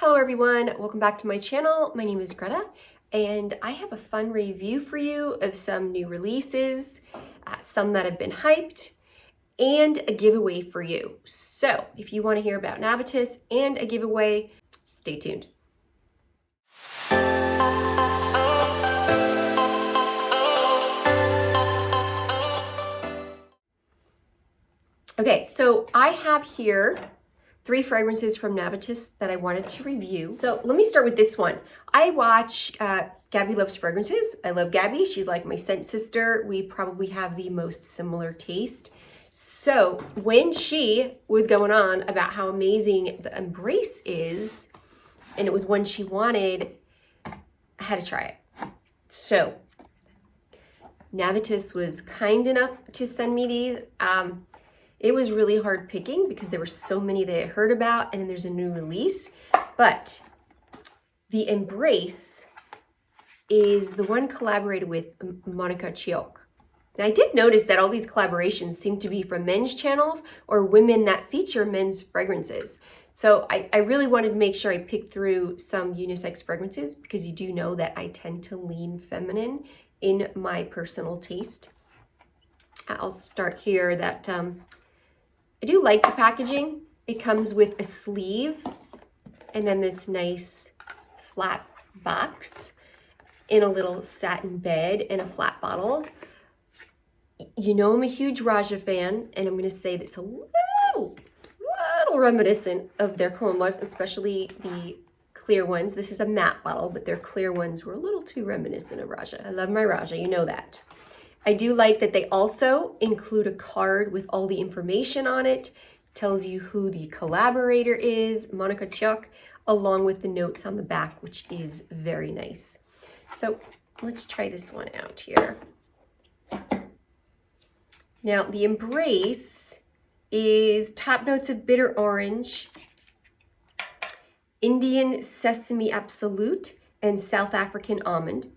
Hello everyone, welcome back to my channel. My name is Greta and I have a fun review for you of some new releases, some that have been hyped, and a giveaway for you. So if you want to hear about Navitus and a giveaway, stay tuned. Okay, so I have here 3 fragrances from Navitus that I wanted to review. So let me start with this one. I watch Gabby Loves Fragrances. I love Gabby. She's like my scent sister. We probably have the most similar taste. So when she was going on about how amazing the Embrace is, and it was one she wanted, I had to try it. So Navitus was kind enough to send me these. It was really hard picking because there were so many that I heard about, and then there's a new release. But the Embrace is the one collaborated with Monica Chioc. Now I did notice that all these collaborations seem to be from men's channels or women that feature men's fragrances. So I really wanted to make sure I picked through some unisex fragrances because you do know that I tend to lean feminine in my personal taste. I'll start here that I do like the packaging. It comes with a sleeve and then this nice flat box in a little satin bed and a flat bottle. You know I'm a huge Roja fan, and I'm going to say that it's a little reminiscent of their cologne was, especially the clear ones. This is a matte bottle, but their clear ones were a little too reminiscent of Roja. I love my Roja, you know that. I do like that they also include a card with all the information on it. Tells you who the collaborator is, Monica Chioc, along with the notes on the back, which is very nice. So let's try this one out here. Now the Embrace is top notes of bitter orange, Indian sesame absolute, and South African almond.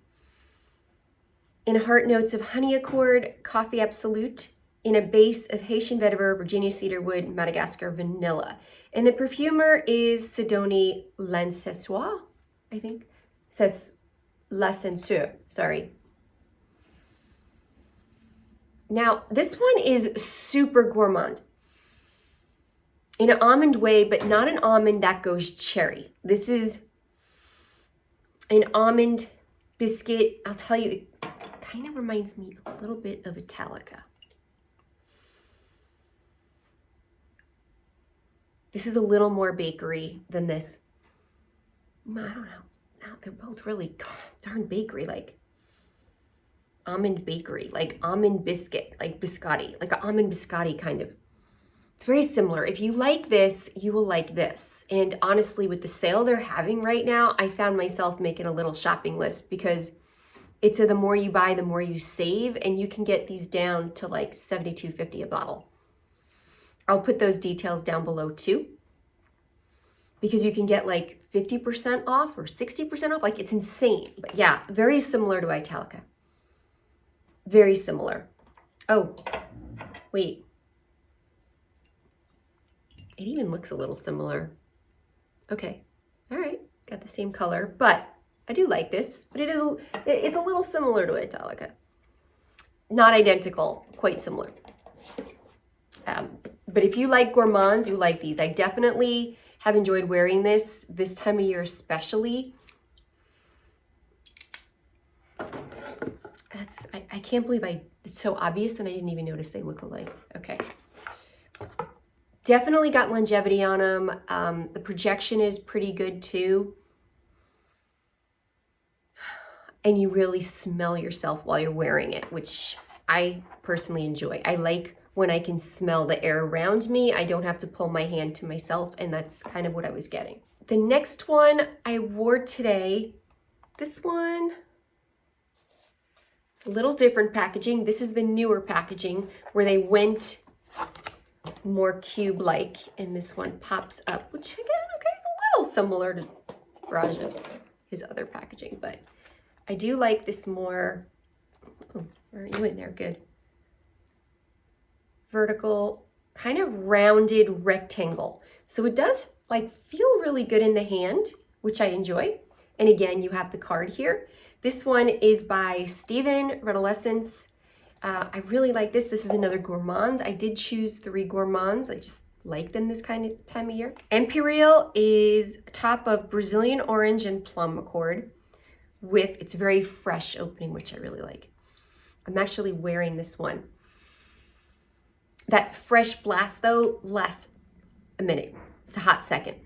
In heart notes of honey accord, coffee absolute, in a base of Haitian vetiver, Virginia cedarwood, Madagascar vanilla. And the perfumer is Sidonie Lancessois, I think. It says La Censure, sorry. Now, this one is super gourmand. In an almond way, but not an almond that goes cherry. This is an almond biscuit. I'll tell you, it kind of reminds me a little bit of Italica. This is a little more bakery than this. I don't know. No, they're both really darn bakery, like almond bakery, like almond biscuit, like biscotti, like an almond biscotti kind of. It's very similar. If you like this, you will like this. And honestly, with the sale they're having right now, I found myself making a little shopping list because it's the more you buy, the more you save, and you can get these down to like $72.50 a bottle. I'll put those details down below too, because you can get like 50% off or 60% off. Like, it's insane. But yeah, very similar to Italica. Very similar. Oh, wait. It even looks a little similar. Okay, all right, got the same color, but I do like this, but it's a little similar to Italica. Not identical, quite similar. But if you like gourmands, you like these. I definitely have enjoyed wearing this time of year especially. I can't believe it's so obvious and I didn't even notice they look alike. Okay. Definitely got longevity on them. The projection is pretty good too. And you really smell yourself while you're wearing it, which I personally enjoy. I like when I can smell the air around me. I don't have to pull my hand to myself, and that's kind of what I was getting. The next one I wore today, this one, it's a little different packaging. This is the newer packaging where they went more cube-like, and this one pops up, which again, okay, is a little similar to Roja, his other packaging, but I do like this more, oh, aren't you in there? Good. Vertical, kind of rounded rectangle. So it does like feel really good in the hand, which I enjoy. And again, you have the card here. This one is by Steven Redolescence. I really like this. This is another gourmand. I did choose 3 gourmands. I just like them this kind of time of year. Empyreal is top of Brazilian orange and plum accord with, it's very fresh opening, which I really like. I'm actually wearing this one. That fresh blast though lasts a minute. It's a hot second.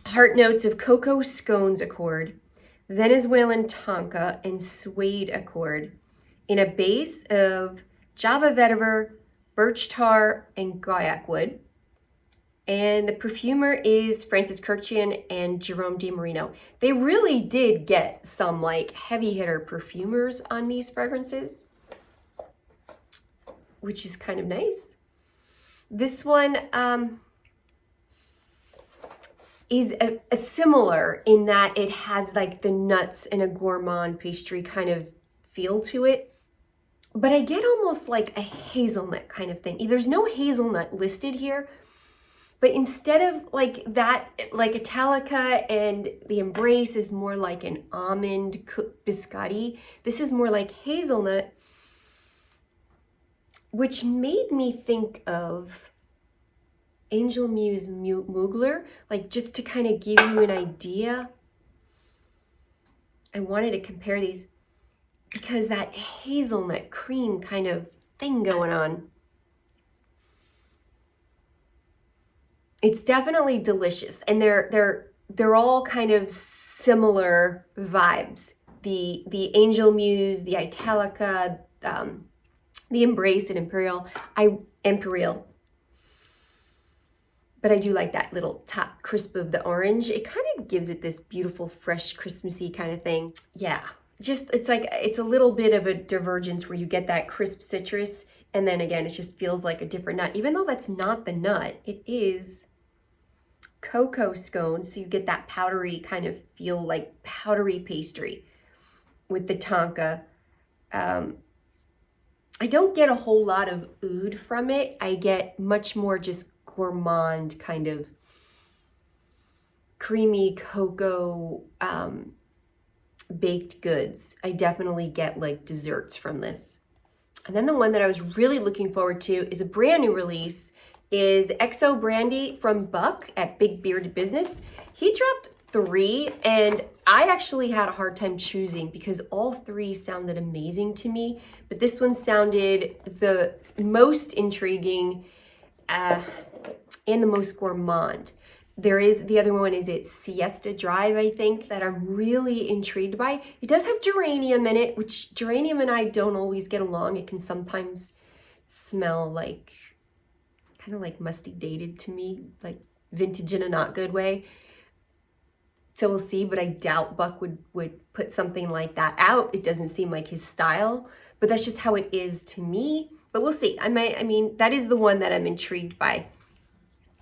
Heart notes of cocoa scones accord, Venezuelan tonka, and suede accord in a base of Java vetiver, birch tar, and guaiac wood. And the perfumer is Francis Kurkdjian and Jerome Di Marino. They really did get some like heavy hitter perfumers on these fragrances, which is kind of nice. This one is a similar in that it has like the nuts and a gourmand pastry kind of feel to it. But I get almost like a hazelnut kind of thing. There's no hazelnut listed here, but instead of like that, like Italica and the Embrace is more like an almond biscotti. This is more like hazelnut, which made me think of Angel Muse Mugler, like just to kind of give you an idea. I wanted to compare these because that hazelnut cream kind of thing going on. It's definitely delicious, and they're all kind of similar vibes. The Angel Muse, the Italica, the Embrace, and Empyreal. But I do like that little top crisp of the orange. It kind of gives it this beautiful, fresh, Christmassy kind of thing. Yeah, just it's like it's a little bit of a divergence where you get that crisp citrus, and then again, it just feels like a different nut. Even though that's not the nut, it is cocoa scones, so you get that powdery kind of feel, like powdery pastry with the tonka. I don't get a whole lot of oud from it. I get much more just gourmand kind of creamy cocoa baked goods. I definitely get like desserts from this. And then the one that I was really looking forward to is a brand new release, is XO Brandy from Buck at Big Bearded Business. He dropped 3 and I actually had a hard time choosing because all 3 sounded amazing to me, but this one sounded the most intriguing and the most gourmand. There is, the other one is Siesta Drive, I think, that I'm really intrigued by. It does have geranium in it, which geranium and I don't always get along. It can sometimes smell like, kind of like musty dated to me, like vintage in a not good way. So we'll see, but I doubt Buck would put something like that out. It doesn't seem like his style, but that's just how it is to me. But we'll see. I mean, that is the one that I'm intrigued by.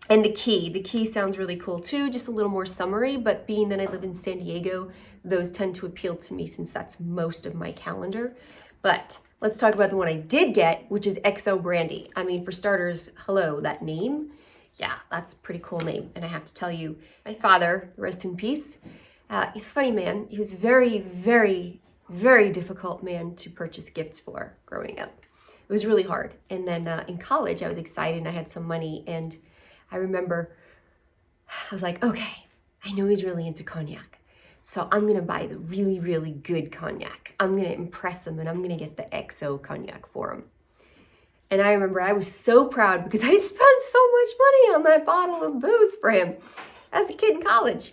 And the key sounds really cool too, just a little more summery, but being that I live in San Diego, those tend to appeal to me since that's most of my calendar. But let's talk about the one I did get, which is XO Brandy. I mean, for starters, hello, that name. Yeah, that's a pretty cool name. And I have to tell you, my father, rest in peace, he's a funny man. He was very, very, very difficult man to purchase gifts for growing up. It was really hard. And then in college, I was excited and I had some money, and I remember I was like, okay, I know he's really into cognac, so I'm gonna buy the really, really good cognac. I'm gonna impress him and I'm gonna get the XO cognac for him. And I remember I was so proud because I spent so much money on that bottle of booze for him as a kid in college.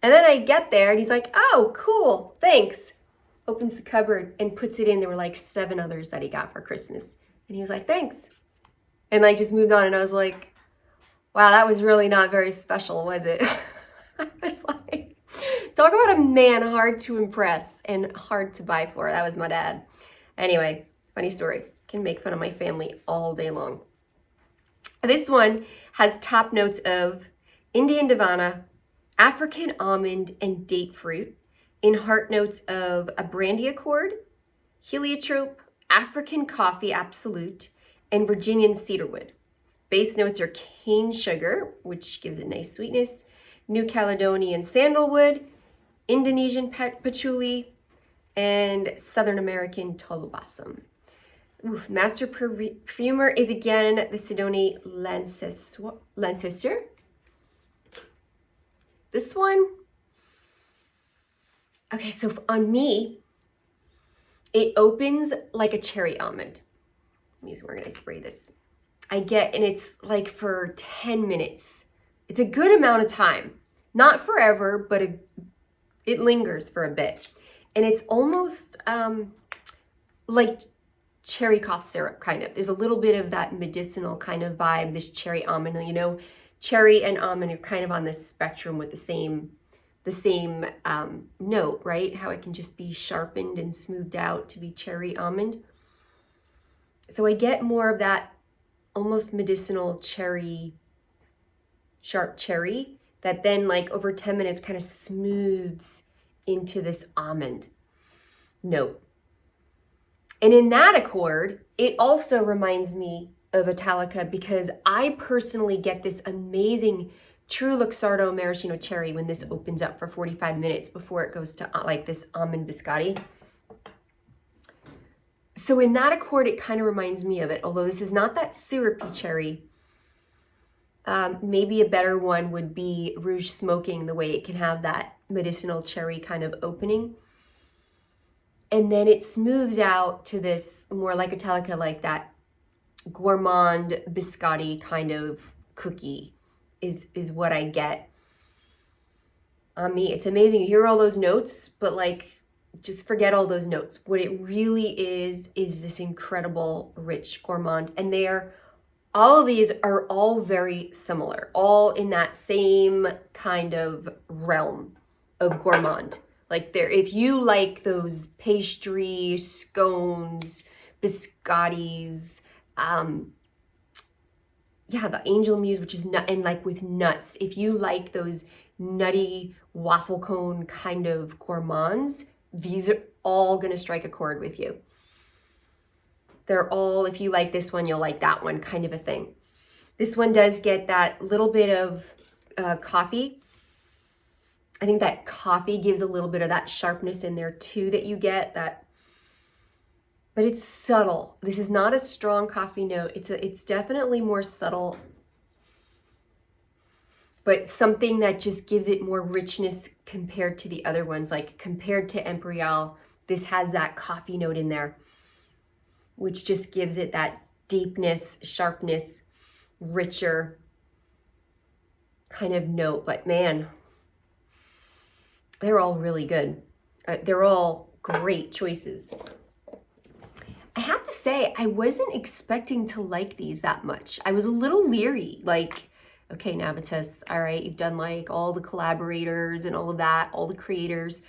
And then I get there and he's like, oh, cool, thanks. Opens the cupboard and puts it in. There were like 7 others that he got for Christmas. And he was like, thanks. And like just moved on, and I was like, wow, that was really not very special, was it? It's like, talk about a man hard to impress and hard to buy for. That was my dad. Anyway, funny story. Can make fun of my family all day long. This one has top notes of Indian Divana, African almond, and date fruit, in heart notes of a brandy accord, heliotrope, African coffee absolute, and Virginian cedarwood. Base notes are cane sugar, which gives it nice sweetness, New Caledonian sandalwood, Indonesian patchouli, and Southern American tolo balsam. Master perfumer is again the Sidoni Lanceseur. This one, okay, so on me, it opens like a cherry almond. Where can I spray this? I get, and it's like for 10 minutes. It's a good amount of time. Not forever, but it lingers for a bit. And it's almost like cherry cough syrup, kind of. There's a little bit of that medicinal kind of vibe, this cherry almond. You know, cherry and almond are kind of on this spectrum with the same note, right? How it can just be sharpened and smoothed out to be cherry almond. So I get more of that almost medicinal cherry, sharp cherry, that then like over 10 minutes kind of smooths into this almond note. And in that accord, it also reminds me of Italica because I personally get this amazing True Luxardo Maraschino cherry when this opens up for 45 minutes before it goes to like this almond biscotti. So in that accord, it kind of reminds me of it, although this is not that syrupy cherry. Maybe a better one would be Rouge Smoking, the way it can have that medicinal cherry kind of opening. And then it smooths out to this more like Italica, like that gourmand biscotti kind of cookie is what I get on me. It's amazing. You hear all those notes, but like, just forget all those notes. What it really is this incredible rich gourmand. And all of these are all very similar, all in that same kind of realm of gourmand. Like if you like those pastry, scones, biscottis, the Angel Muse, which is and like with nuts. If you like those nutty waffle cone kind of gourmands, these are all gonna strike a chord with you. They're all, if you like this one, you'll like that one kind of a thing. This one does get that little bit of coffee. I think that coffee gives a little bit of that sharpness in there too that you get, but it's subtle. This is not a strong coffee note. It's definitely more subtle, but something that just gives it more richness compared to the other ones. Like compared to Empyreal, this has that coffee note in there, which just gives it that deepness, sharpness, richer kind of note. But man, they're all really good. They're all great choices. I have to say, I wasn't expecting to like these that much. I was a little leery, like, okay, Navitus, all right, you've done like all the collaborators and all of that, all the creators,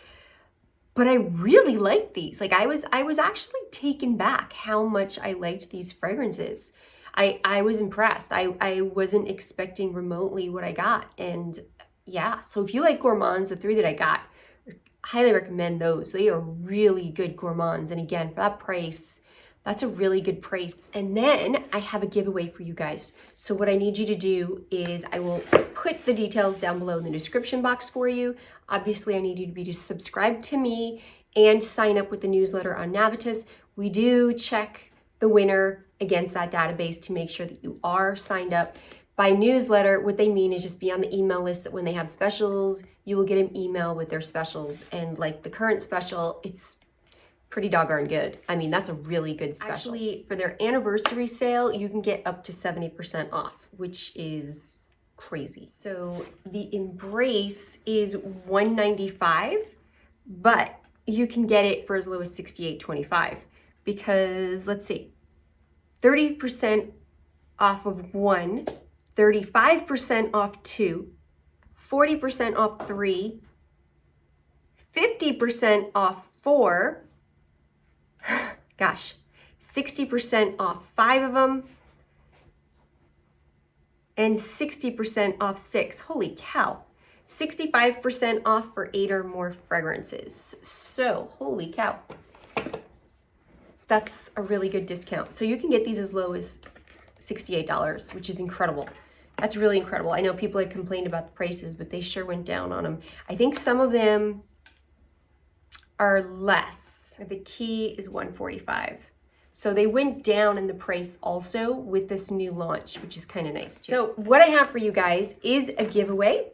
but I really liked these. Like I was actually taken back how much I liked these fragrances. I was impressed. I wasn't expecting remotely what I got. And yeah, so if you like gourmands, the three that I got, I highly recommend those. They are really good gourmands. And again, for that price, that's a really good price. And then I have a giveaway for you guys. So what I need you to do is I will put the details down below in the description box for you. Obviously, I need you to subscribe to me and sign up with the newsletter on Navitus. We do check the winner against that database to make sure that you are signed up. By newsletter, what they mean is just be on the email list that when they have specials, you will get an email with their specials. And like the current special, it's pretty doggone good. I mean, that's a really good special. Actually, for their anniversary sale, you can get up to 70% off, which is crazy. So the Embrace is $195, but you can get it for as low as $68.25 because let's see, 30% off of one, 35% off two, 40% off three, 50% off four, gosh, 60% off 5 of them, and 60% off 6. Holy cow. 65% off for 8 or more fragrances. So, holy cow. That's a really good discount. So you can get these as low as $68, which is incredible. That's really incredible. I know people had complained about the prices, but they sure went down on them. I think some of them are less. The key is $145. So they went down in the price also with this new launch, which is kind of nice too. So what I have for you guys is a giveaway.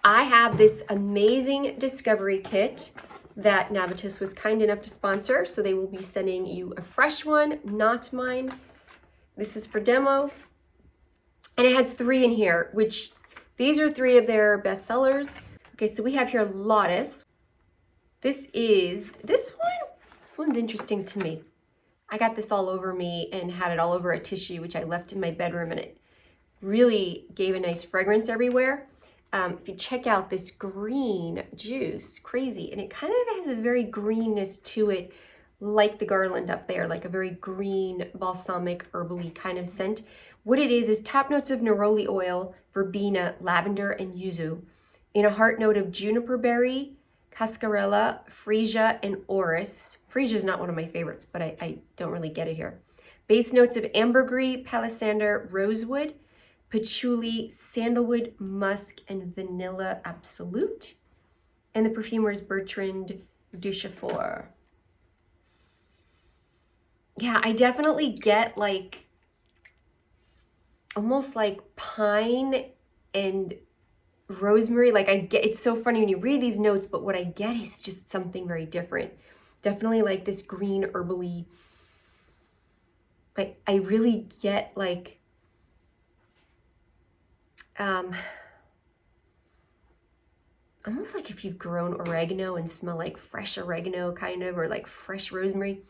I have this amazing discovery kit that Navitus was kind enough to sponsor. So they will be sending you a fresh one, not mine. This is for demo. And it has 3 in here, which these are 3 of their best sellers. Okay, so we have here Lotus. This one's interesting to me. I got this all over me and had it all over a tissue, which I left in my bedroom, and it really gave a nice fragrance everywhere. If you check out this green juice, crazy, and it kind of has a very greenness to it, like the garland up there, like a very green, balsamic, herbally kind of scent. What it is top notes of neroli oil, verbena, lavender, and yuzu, in a heart note of juniper berry, cascarella, freesia, and orris. Freesia is not one of my favorites, but I don't really get it here. Base notes of ambergris, palisander, rosewood, patchouli, sandalwood, musk, and vanilla absolute. And the perfumer is Bertrand Duchefort. Yeah, I definitely get like, almost like pine and rosemary. Like I get, it's so funny when you read these notes, but what I get is just something very different. Definitely like this green herbally, I really get like, almost like if you've grown oregano and smell like fresh oregano kind of, or like fresh rosemary.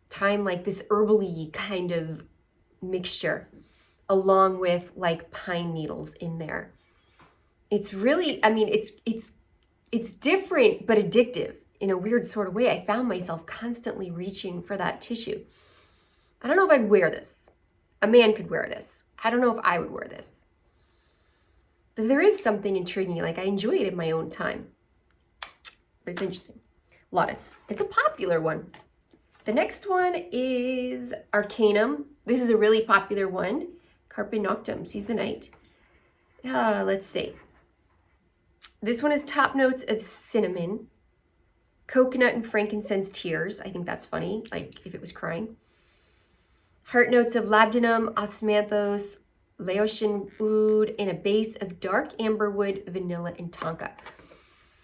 Thyme, like this herbally kind of mixture, along with like pine needles in there. It's really, I mean, it's different, but addictive in a weird sort of way. I found myself constantly reaching for that tissue. I don't know if I'd wear this. A man could wear this. I don't know if I would wear this. But there is something intriguing. Like I enjoy it in my own time. But it's interesting. Lotus. It's a popular one. The next one is Arcanum. This is a really popular one. Carpe Noctem, seize the night. Let's see. This one is top notes of cinnamon, coconut and frankincense tears. I think that's funny, like if it was crying. Heart notes of labdanum, osmanthus, Laotian oud, and a base of dark amberwood, vanilla, and tonka.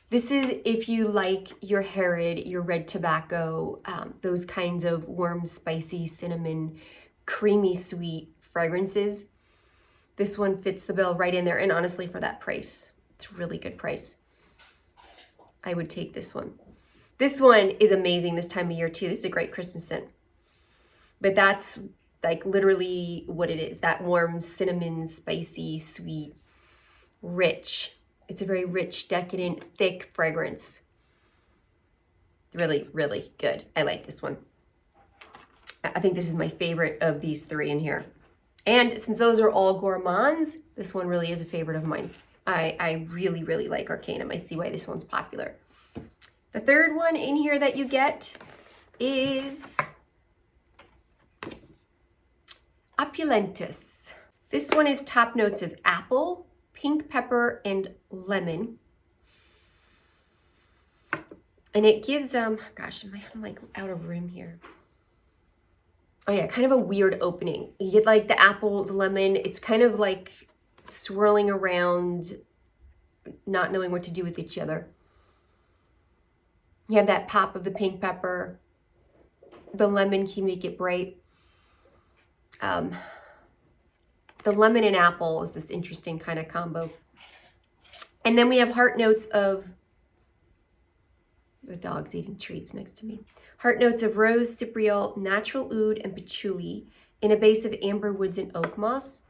This is if you like your Herod, your red tobacco, those kinds of warm, spicy, cinnamon, creamy, sweet fragrances. This one fits the bill right in there. And honestly, for that price, it's a really good price. I would take this one. This one is amazing this time of year too. This is a great Christmas scent. But that's like literally what it is. That warm, cinnamon, spicy, sweet, rich. It's a very rich, decadent, thick fragrance. Really, really good. I like this one. I think this is my favorite of these 3 in here. And since those are all gourmands, this one really is a favorite of mine. I really, really like Arcanum. I see why this one's popular. The third one in here that you get is Opulentes. This one is top notes of apple, pink pepper, and lemon. And it gives, gosh, I'm like out of room here. Oh yeah, kind of a weird opening. You get like the apple, the lemon, it's kind of like swirling around, not knowing what to do with each other. You have that pop of the pink pepper. The lemon can make it bright. The lemon and apple is this interesting kind of combo. And then we have heart notes of, the dog's eating treats next to me. Heart notes of rose, cypriol, natural oud, and patchouli in a base of amber woods and oak moss.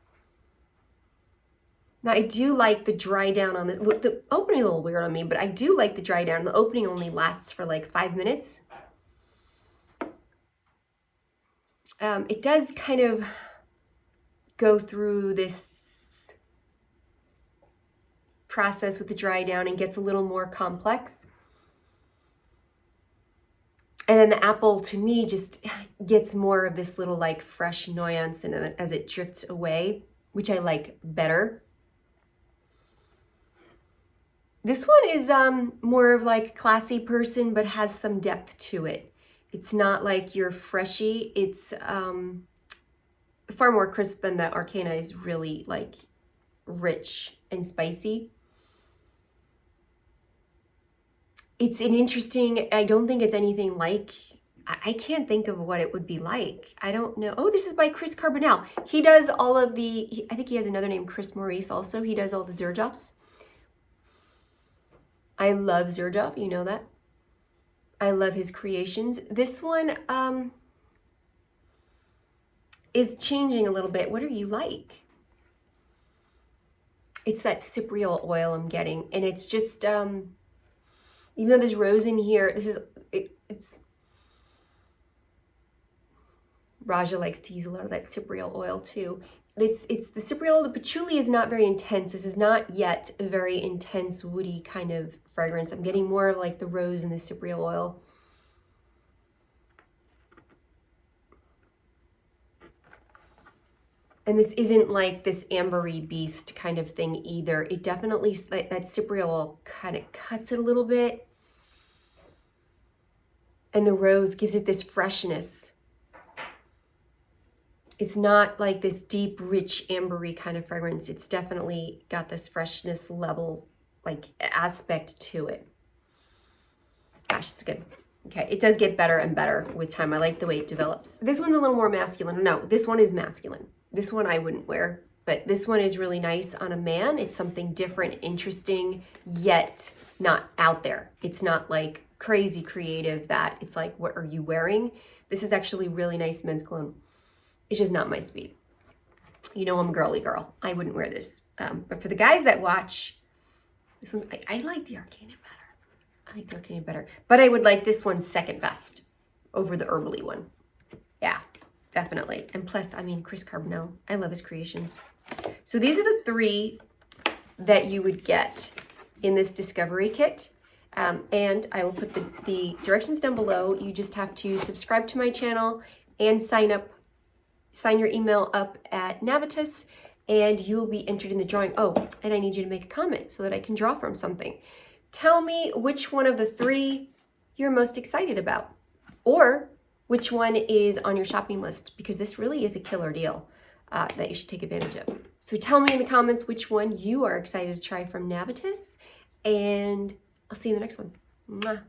Now I do like the dry down on the opening a little weird on me, but I do like the dry down. The opening only lasts for like 5 minutes. It does kind of go through this process with the dry down and gets a little more complex. And then the apple, to me, just gets more of this little like fresh nuance in it as it drifts away, which I like better. This one is more of like classy person, but has some depth to it. It's not like your freshy. It's far more crisp than the Arcana is really like rich and spicy. It's an interesting, I don't think it's anything like, I can't think of what it would be like. I don't know. Oh, this is by Chris Carbonell. He does all of the, I think he has another name, Chris Maurice also. He does all the Xerjoffs. I love Xerjoff, you know that. I love his creations. This one is changing a little bit. What are you like? It's that cypriol oil I'm getting, and it's just, even though there's rose in here, this is, it's, Roja likes to use a lot of that cypriol oil too. It's the cypriol, the patchouli is not very intense. This is not yet a very intense woody kind of fragrance. I'm getting more of like the rose and the cypriol oil. And this isn't like this ambery beast kind of thing either. It definitely, that cypriol kind of cuts it a little bit. And the rose gives it this freshness. It's not like this deep, rich, ambery kind of fragrance. It's definitely got this freshness level, like aspect to it. Gosh, it's good. Okay, it does get better and better with time. I like the way it develops. This one's a little more masculine. No, this one is masculine. This one I wouldn't wear, but this one is really nice on a man. It's something different, interesting, yet not out there. It's not like crazy creative that it's like, what are you wearing? This is actually really nice men's cologne. It's just not my speed. You know, I'm a girly girl. I wouldn't wear this. But for the guys that watch, this one, I like the Arcana better. I like the Arcana better. But I would like this one second best over the Herbally one. Yeah, definitely. And plus, I mean, Chris Carbonell, I love his creations. So these are the 3 that you would get in this discovery kit. And I will put the directions down below. You just have to subscribe to my channel and sign your email up at Navitus, and you will be entered in the drawing. Oh, and I need you to make a comment so that I can draw from something. Tell me which one of the 3 you're most excited about, or which one is on your shopping list, because this really is a killer deal that you should take advantage of. So tell me in the comments which one you are excited to try from Navitus, and I'll see you in the next one. Mwah.